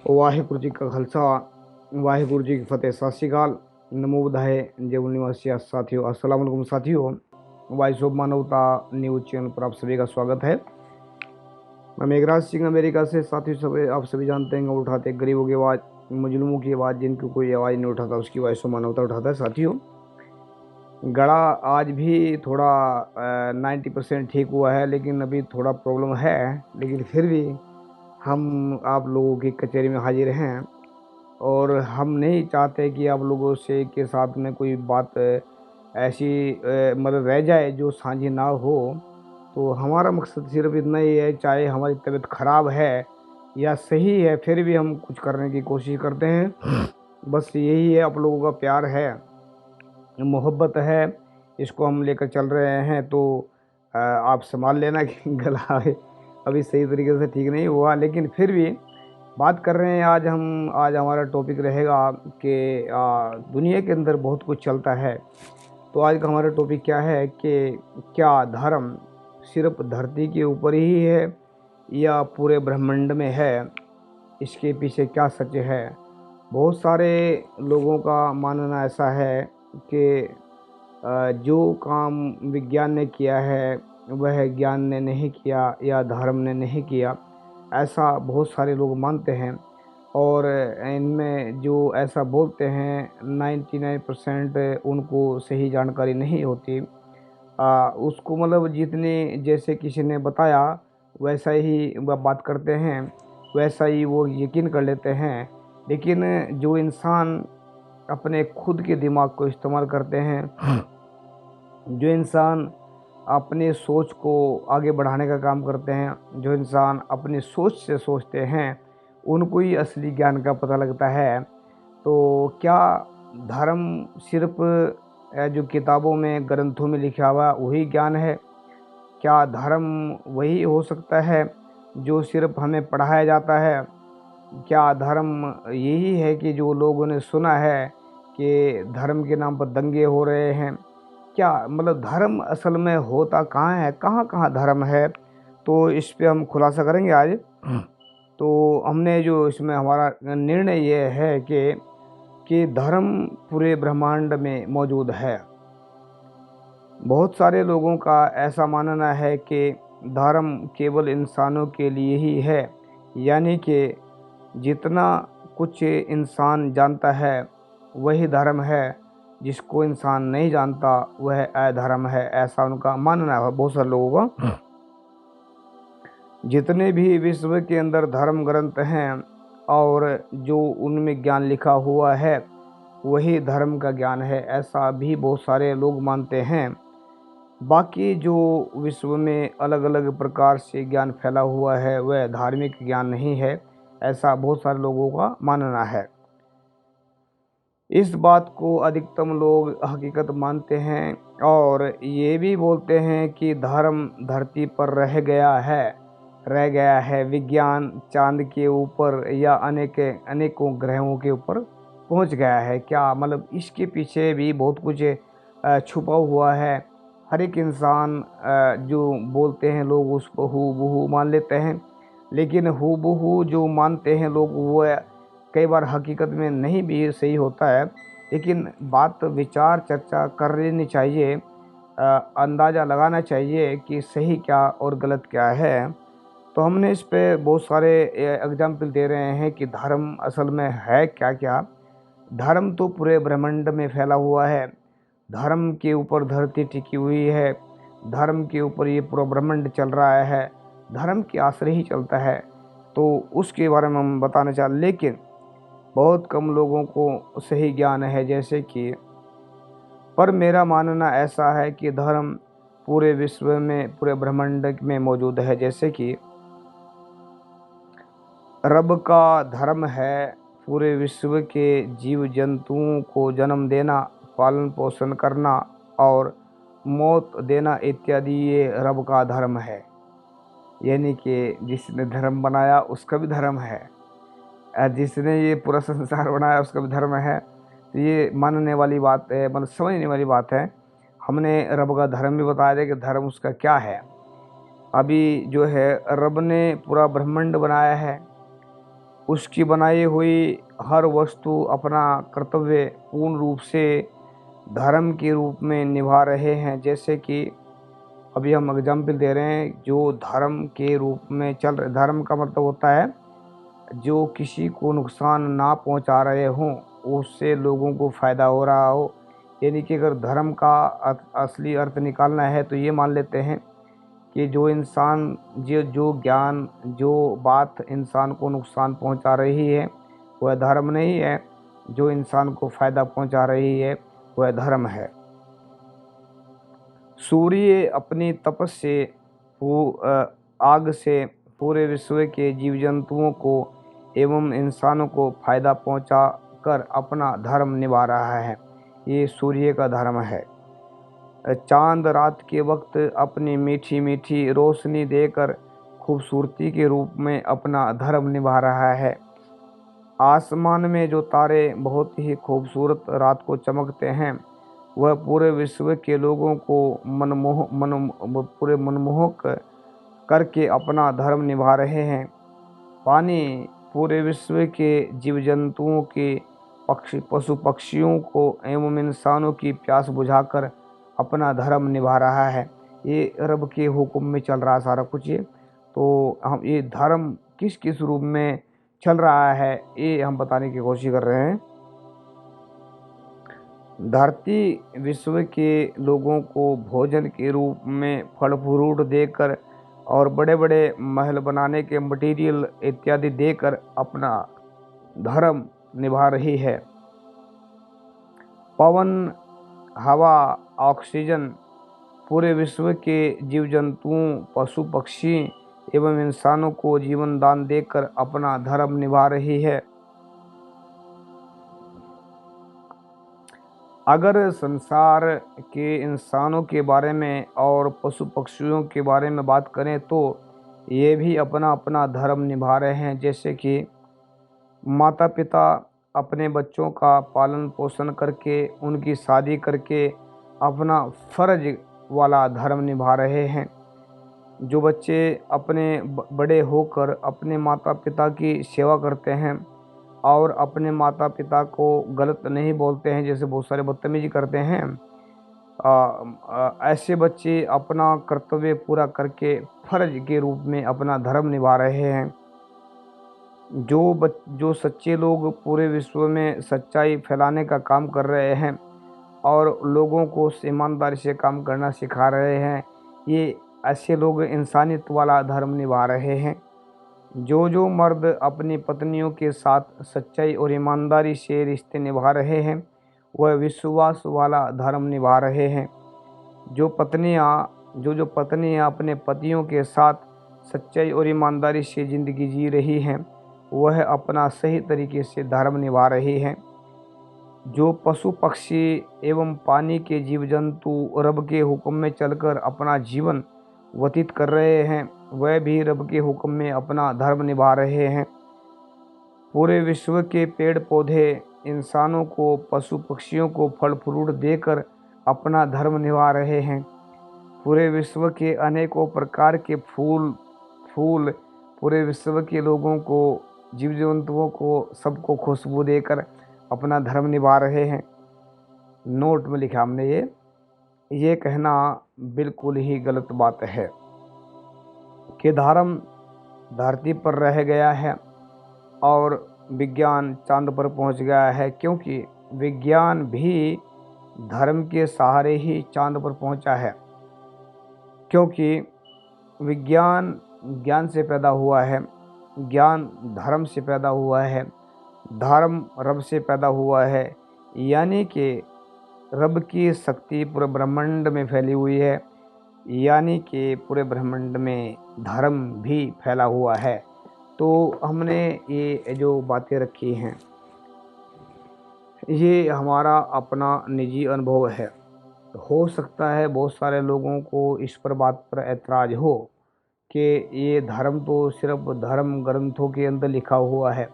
ਵਾਹਿਗੁਰੂ ਜੀ ਕਾ ਖਾਲਸਾ वाहिगुरु जी की फतेह। सत श्रीकाल, नमो बुधाय, जय निवासी साथियों, अस्सलाम वालेकुम साथियों। वॉइस ऑफ मानवता न्यूज चैनल पर आप सभी का स्वागत है। मैं मेघराज सिंह अमेरिका से। साथियों, सभी आप सभी जानते हैं उठाते गरीबों की आवाज़, मजलूमों की आवाज़, जिनको कोई आवाज़ नहीं उठाता उसकी वॉइस ऑफ मानवता उठाता है। साथियों, गड़ा आज भी थोड़ा 90% ठीक हुआ है, लेकिन अभी थोड़ा प्रॉब्लम है। लेकिन फिर भी हम आप लोगों की कचहरी में हाजिर हैं और हम नहीं चाहते कि आप लोगों से के साथ में कोई बात ऐसी मतलब रह जाए जो साझी ना हो। तो हमारा मकसद सिर्फ इतना ही है, चाहे हमारी तबीयत ख़राब है या सही है, फिर भी हम कुछ करने की कोशिश करते हैं। बस यही है, आप लोगों का प्यार है, मोहब्बत है, इसको हम लेकर चल रहे हैं। तो आप संभाल लेना कि गला अभी सही तरीके से ठीक नहीं हुआ, लेकिन फिर भी बात कर रहे हैं। आज हमारा टॉपिक रहेगा कि दुनिया के अंदर बहुत कुछ चलता है। तो आज का हमारा टॉपिक क्या है कि क्या धर्म सिर्फ धरती के ऊपर ही है या पूरे ब्रह्मांड में है, इसके पीछे क्या सच है। बहुत सारे लोगों का मानना ऐसा है कि जो काम विज्ञान ने किया है वह ज्ञान ने नहीं किया या धर्म ने नहीं किया, ऐसा बहुत सारे लोग मानते हैं। और इनमें जो ऐसा बोलते हैं 99% उनको सही जानकारी नहीं होती। उसको मतलब जितनी जैसे किसी ने बताया वैसा ही वह बात करते हैं, वैसा ही वो यकीन कर लेते हैं। लेकिन जो इंसान अपने खुद के दिमाग को इस्तेमाल करते हैं, जो इंसान अपनी सोच को आगे बढ़ाने का काम करते हैं, जो इंसान अपनी सोच से सोचते हैं, उनको ही असली ज्ञान का पता लगता है। तो क्या धर्म सिर्फ जो किताबों में ग्रंथों में लिखा हुआ वही ज्ञान है? क्या धर्म वही हो सकता है जो सिर्फ हमें पढ़ाया जाता है? क्या धर्म यही है कि जो लोगों ने सुना है कि धर्म के नाम पर दंगे हो रहे हैं? क्या मतलब धर्म असल में होता कहाँ है, कहाँ कहाँ धर्म है? तो इस पे हम खुलासा करेंगे आज। तो हमने जो इसमें हमारा निर्णय ये है कि धर्म पूरे ब्रह्मांड में मौजूद है। बहुत सारे लोगों का ऐसा मानना है कि धर्म केवल इंसानों के लिए ही है, यानी कि जितना कुछ इंसान जानता है वही धर्म है, जिसको इंसान नहीं जानता वह अधर्म है, ऐसा उनका मानना है बहुत सारे लोगों का। जितने भी विश्व के अंदर धर्म ग्रंथ हैं और जो उनमें ज्ञान लिखा हुआ है वही धर्म का ज्ञान है, ऐसा भी बहुत सारे लोग मानते हैं। बाकी जो विश्व में अलग अलग प्रकार से ज्ञान फैला हुआ है वह धार्मिक ज्ञान नहीं है, ऐसा बहुत सारे लोगों का मानना है। इस बात को अधिकतम लोग हकीकत मानते हैं और ये भी बोलते हैं कि धर्म धरती पर रह गया है। विज्ञान चांद के ऊपर या अनेकों ग्रहों के ऊपर पहुंच गया है। क्या मतलब इसके पीछे भी बहुत कुछ छुपा हुआ है। हर एक इंसान जो बोलते हैं लोग उसको हूबहू मान लेते हैं, लेकिन हूबहू जो मानते हैं लोग वो कई बार हकीकत में नहीं भी सही होता है। लेकिन बात विचार चर्चा कर लेनी चाहिए, अंदाज़ा लगाना चाहिए कि सही क्या और गलत क्या है। तो हमने इस पे बहुत सारे एग्जाम्पल दे रहे हैं कि धर्म असल में है क्या क्या। धर्म तो पूरे ब्रह्मांड में फैला हुआ है, धर्म के ऊपर धरती टिकी हुई है, धर्म के ऊपर ये पूरा ब्रह्मांड चल रहा है, धर्म के आश्रय ही चलता है। तो उसके बारे में हम बताना चाह, लेकिन बहुत कम लोगों को सही ज्ञान है। जैसे कि पर मेरा मानना ऐसा है कि धर्म पूरे विश्व में पूरे ब्रह्मांड में मौजूद है। जैसे कि रब का धर्म है पूरे विश्व के जीव जंतुओं को जन्म देना, पालन पोषण करना और मौत देना इत्यादि, ये रब का धर्म है। यानी कि जिसने धर्म बनाया उसका भी धर्म है, जिसने ये पूरा संसार बनाया उसका भी धर्म है। तो ये मानने वाली बात है, मतलब समझने वाली बात है। हमने रब का धर्म भी बताया है कि धर्म उसका क्या है। अभी जो है रब ने पूरा ब्रह्मांड बनाया है उसकी बनाई हुई हर वस्तु अपना कर्तव्य पूर्ण रूप से धर्म के रूप में निभा रहे हैं। जैसे कि अभी हम एग्जाम्पल दे रहे हैं, जो धर्म के रूप में चल रहे, धर्म का मतलब होता है जो किसी को नुकसान ना पहुंचा रहे हों, उससे लोगों को फ़ायदा हो रहा हो। यानी कि अगर धर्म का असली अर्थ निकालना है तो ये मान लेते हैं कि जो इंसान जो ज्ञान, जो बात इंसान को नुकसान पहुंचा रही है वह धर्म नहीं है, जो इंसान को फ़ायदा पहुंचा रही है वह धर्म है। सूर्य अपनी तपस से आग से पूरे विश्व के जीव जंतुओं को एवं इंसानों को फायदा पहुंचा कर अपना धर्म निभा रहा है। ये सूर्य का धर्म है। चांद रात के वक्त अपनी मीठी मीठी रोशनी देकर खूबसूरती के रूप में अपना धर्म निभा रहा है। आसमान में जो तारे बहुत ही खूबसूरत रात को चमकते हैं, वह पूरे विश्व के लोगों को पूरे मनमोहक करके अपना धर्म निभा रहे हैं। पानी पूरे विश्व के जीव जंतुओं के पशु पक्षियों को एवं इंसानों की प्यास बुझाकर अपना धर्म निभा रहा है। ये रब के हुक्म में चल रहा सारा कुछ। ये तो हम ये धर्म किस किस रूप में चल रहा है ये हम बताने की कोशिश कर रहे हैं। धरती विश्व के लोगों को भोजन के रूप में फल फ्रूट देकर और बड़े बड़े महल बनाने के मटेरियल इत्यादि देकर अपना धर्म निभा रही है। पवन, हवा, ऑक्सीजन पूरे विश्व के जीव जंतुओं, पशु पक्षी एवं इंसानों को जीवन दान देकर अपना धर्म निभा रही है। अगर संसार के इंसानों के बारे में और पशु पक्षियों के बारे में बात करें तो ये भी अपना अपना धर्म निभा रहे हैं। जैसे कि माता पिता अपने बच्चों का पालन पोषण करके उनकी शादी करके अपना फर्ज वाला धर्म निभा रहे हैं। जो बच्चे अपने बड़े होकर अपने माता पिता की सेवा करते हैं और अपने माता पिता को गलत नहीं बोलते हैं, जैसे बहुत सारे बदतमीजी करते हैं, ऐसे बच्चे अपना कर्तव्य पूरा करके फर्ज के रूप में अपना धर्म निभा रहे हैं। जो सच्चे लोग पूरे विश्व में सच्चाई फैलाने का काम कर रहे हैं और लोगों को ईमानदारी से काम करना सिखा रहे हैं, ये ऐसे लोग इंसानियत वाला धर्म निभा रहे हैं। जो मर्द अपनी पत्नियों के साथ सच्चाई और ईमानदारी से रिश्ते निभा रहे हैं, वह विश्वास वाला धर्म निभा रहे हैं। जो पत्नियां अपने पतियों के साथ सच्चाई और ईमानदारी से ज़िंदगी जी रही हैं, वह अपना सही तरीके से धर्म निभा रही हैं। जो पशु पक्षी एवं पानी के जीव जंतु रब के हुक्म में चलकर अपना जीवन व्यतीत कर रहे हैं, वह भी रब के हुक्म में अपना धर्म निभा रहे हैं। पूरे विश्व के पेड़ पौधे इंसानों को, पशु पक्षियों को फल फ्रूट देकर अपना धर्म निभा रहे हैं। पूरे विश्व के अनेकों प्रकार के फूल पूरे विश्व के लोगों को, जीव जंतुओं को, सबको खुशबू देकर अपना धर्म निभा रहे हैं। नोट में लिखा हमने ये कहना बिल्कुल ही गलत बात है कि धर्म धरती पर रह गया है और विज्ञान चांद पर पहुंच गया है, क्योंकि विज्ञान भी धर्म के सहारे ही चांद पर पहुंचा है। क्योंकि विज्ञान ज्ञान से पैदा हुआ है, ज्ञान धर्म से पैदा हुआ है, धर्म रब से पैदा हुआ है। यानी कि रब की शक्ति पूरे ब्रह्मांड में फैली हुई है, यानी कि पूरे ब्रह्मांड में धर्म भी फैला हुआ है। तो हमने ये जो बातें रखी हैं, ये हमारा अपना निजी अनुभव है। हो सकता है बहुत सारे लोगों को इस पर बात पर ऐतराज़ हो कि ये धर्म तो सिर्फ धर्म ग्रंथों के अंदर लिखा हुआ है,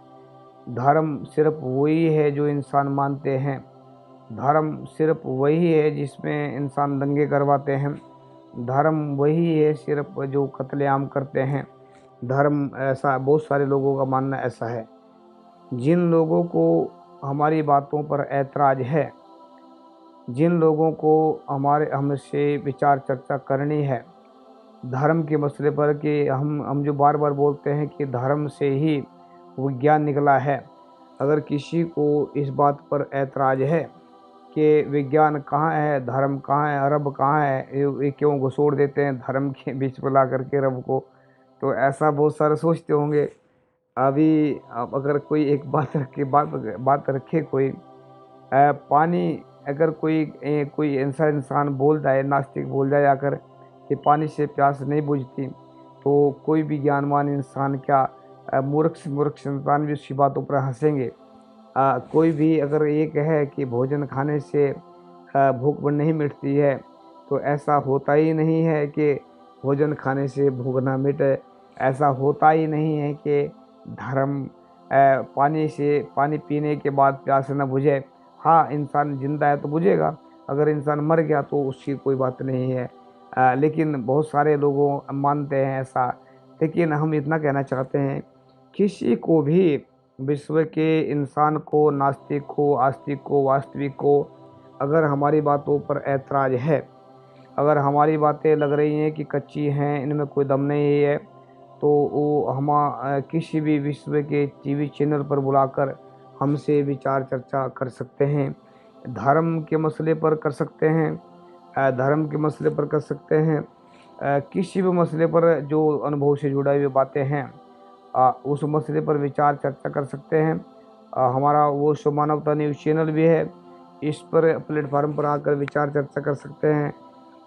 धर्म सिर्फ वही है जो इंसान मानते हैं, धर्म सिर्फ वही है जिसमें इंसान दंगे करवाते हैं, धर्म वही है सिर्फ जो कत्लेआम करते हैं, धर्म ऐसा, बहुत सारे लोगों का मानना ऐसा है। जिन लोगों को हमारी बातों पर ऐतराज़ है, जिन लोगों को हमसे विचार चर्चा करनी है धर्म के मसले पर, कि हम जो बार बार बोलते हैं कि धर्म से ही विज्ञान निकला है, अगर किसी को इस बात पर ऐतराज़ है कि विज्ञान कहाँ है, धर्म कहाँ है, रब कहाँ है, ये क्यों घुसोड़ देते हैं धर्म के बीच में ला करके रब को, तो ऐसा बहुत सारे सोचते होंगे। अभी अब अगर कोई एक बात रखे कोई, पानी, अगर कोई ऐसा इंसान बोल जाए, नास्तिक बोल जाए आकर कि पानी से प्यास नहीं बुझती, तो कोई भी ज्ञानवान इंसान क्या, मूर्ख से मूर्ख इंसान भी उसकी बातों पर हंसेंगे। कोई भी अगर ये कहे कि भोजन खाने से भूख नहीं मिटती है, तो ऐसा होता ही नहीं है कि भोजन खाने से भूख ना मिटे। ऐसा होता ही नहीं है कि धर्म पानी पीने के बाद प्यास न बुझे। हाँ, इंसान जिंदा है तो बुझेगा, अगर इंसान मर गया तो उसकी कोई बात नहीं है। लेकिन बहुत सारे लोगों मानते हैं ऐसा। लेकिन हम इतना कहना चाहते हैं, किसी को भी, विश्व के इंसान को, नास्तिक को, आस्तिक को, वास्तविक को, अगर हमारी बातों पर ऐतराज़ है, अगर हमारी बातें लग रही हैं कि कच्ची हैं, इनमें कोई दम नहीं है, तो वो किसी भी विश्व के टीवी चैनल पर बुलाकर हमसे विचार चर्चा कर सकते हैं। धर्म के मसले पर कर सकते हैं, धर्म के मसले पर कर सकते हैं, किसी भी मसले पर जो अनुभव से जुड़ा हुई बातें हैं, उस मसले पर विचार चर्चा कर सकते हैं। हमारा वो शो मानवता न्यूज़ चैनल भी है, इस पर प्लेटफार्म पर आकर विचार चर्चा कर सकते हैं।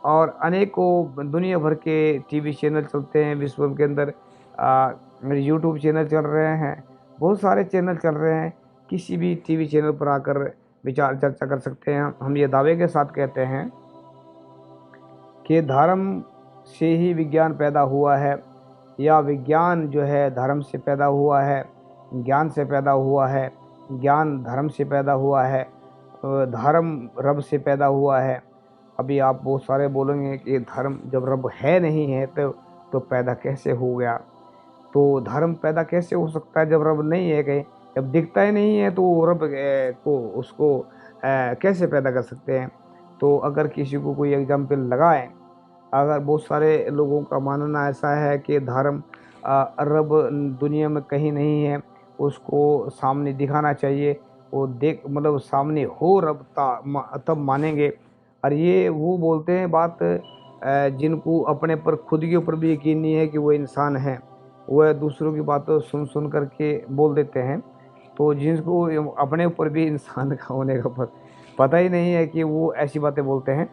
और अनेकों दुनिया भर के टीवी चैनल चलते हैं विश्व के अंदर, यूट्यूब चैनल चल रहे हैं, बहुत सारे चैनल चल रहे हैं। किसी भी टीवी चैनल पर आकर विचार चर्चा कर सकते हैं। हम ये दावे के साथ कहते हैं कि धर्म से ही विज्ञान पैदा हुआ है, या विज्ञान जो है धर्म से पैदा हुआ है, ज्ञान से पैदा हुआ है, ज्ञान धर्म से पैदा हुआ है, धर्म रब से पैदा हुआ है। अभी आप बहुत सारे बोलेंगे कि धर्म जब रब है नहीं है तो पैदा कैसे हो गया? तो धर्म पैदा कैसे हो सकता है जब रब नहीं है? कहीं जब दिखता ही नहीं है तो रब को उसको कैसे पैदा कर सकते हैं? तो अगर किसी को कोई एग्जाम्पल लगाएं, अगर बहुत सारे लोगों का मानना ऐसा है कि धर्म, रब दुनिया में कहीं नहीं है, उसको सामने दिखाना चाहिए, वो देख मतलब सामने हो रब तब मानेंगे। और ये वो बोलते हैं बात, जिनको अपने पर खुद के ऊपर भी यकीन नहीं है कि वो इंसान है, वह दूसरों की बातों सुन करके बोल देते हैं। तो जिनको अपने ऊपर भी इंसान का होने का पता ही नहीं है कि वो ऐसी बातें बोलते हैं।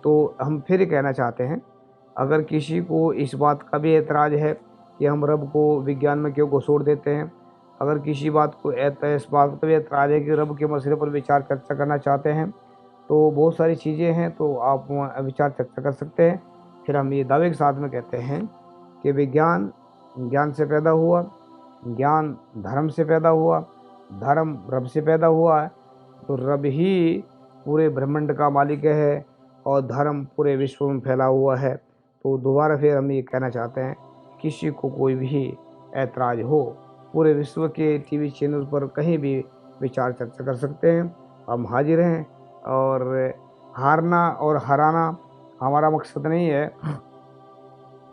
तो हम फिर कहना चाहते हैं, अगर किसी को इस बात का भी एतराज़ है कि हम रब को विज्ञान में क्यों घुसोड़ देते हैं, अगर किसी इस बात का भी एतराज़ है कि रब के मसले पर विचार चर्चा करना चाहते हैं, तो बहुत सारी चीज़ें हैं, तो आप विचार चर्चा कर सकते हैं। फिर हम ये दावे के साथ में कहते हैं कि विज्ञान ज्ञान से पैदा हुआ, ज्ञान धर्म से पैदा हुआ, धर्म रब से पैदा हुआ है, तो रब ही पूरे ब्रह्मांड का मालिक है और धर्म पूरे विश्व में फैला हुआ है। तो दोबारा फिर हम ये कहना चाहते हैं, किसी को कोई भी ऐतराज़ हो, पूरे विश्व के टीवी चैनल पर कहीं भी विचार चर्चा कर सकते हैं। हम हाजिर हैं, और हारना और हराना हमारा मकसद नहीं है।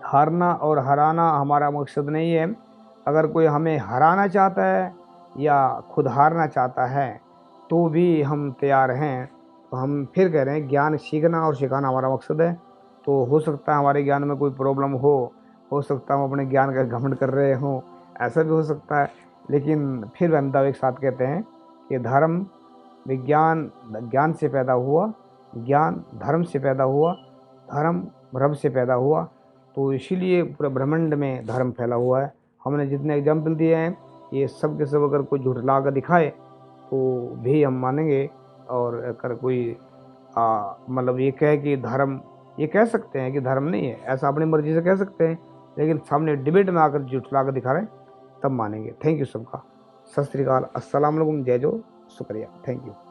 हारना और हराना हमारा मकसद नहीं है। अगर कोई हमें हराना चाहता है या खुद हारना चाहता है तो भी हम तैयार हैं। तो हम फिर कह रहे हैं, ज्ञान सीखना और सिखाना हमारा मकसद है। तो हो सकता है हमारे ज्ञान में कोई प्रॉब्लम हो सकता है हम अपने ज्ञान का घमंड कर रहे हों, ऐसा भी हो सकता है। लेकिन फिर हम दावे के साथ कहते हैं कि धर्म विज्ञान ज्ञान से पैदा हुआ, ज्ञान धर्म से पैदा हुआ, धर्म रब से पैदा हुआ। तो इसीलिए पूरे ब्रह्मांड में धर्म फैला हुआ है। हमने जितने एग्जाम्पल दिए हैं, ये सब के सब अगर कोई झुठला कर दिखाए तो भी हम मानेंगे। और अगर कोई मतलब ये कहे कि धर्म, ये कह सकते हैं कि धर्म नहीं है, ऐसा अपनी मर्जी से कह सकते हैं, लेकिन सामने डिबेट में आकर झुठला कर दिखा रहे हैं तब मानेंगे। थैंक यू सबका। सत श्री अकाल, अस्सलाम वालेकुम, जय जो, शुक्रिया, थैंक यू।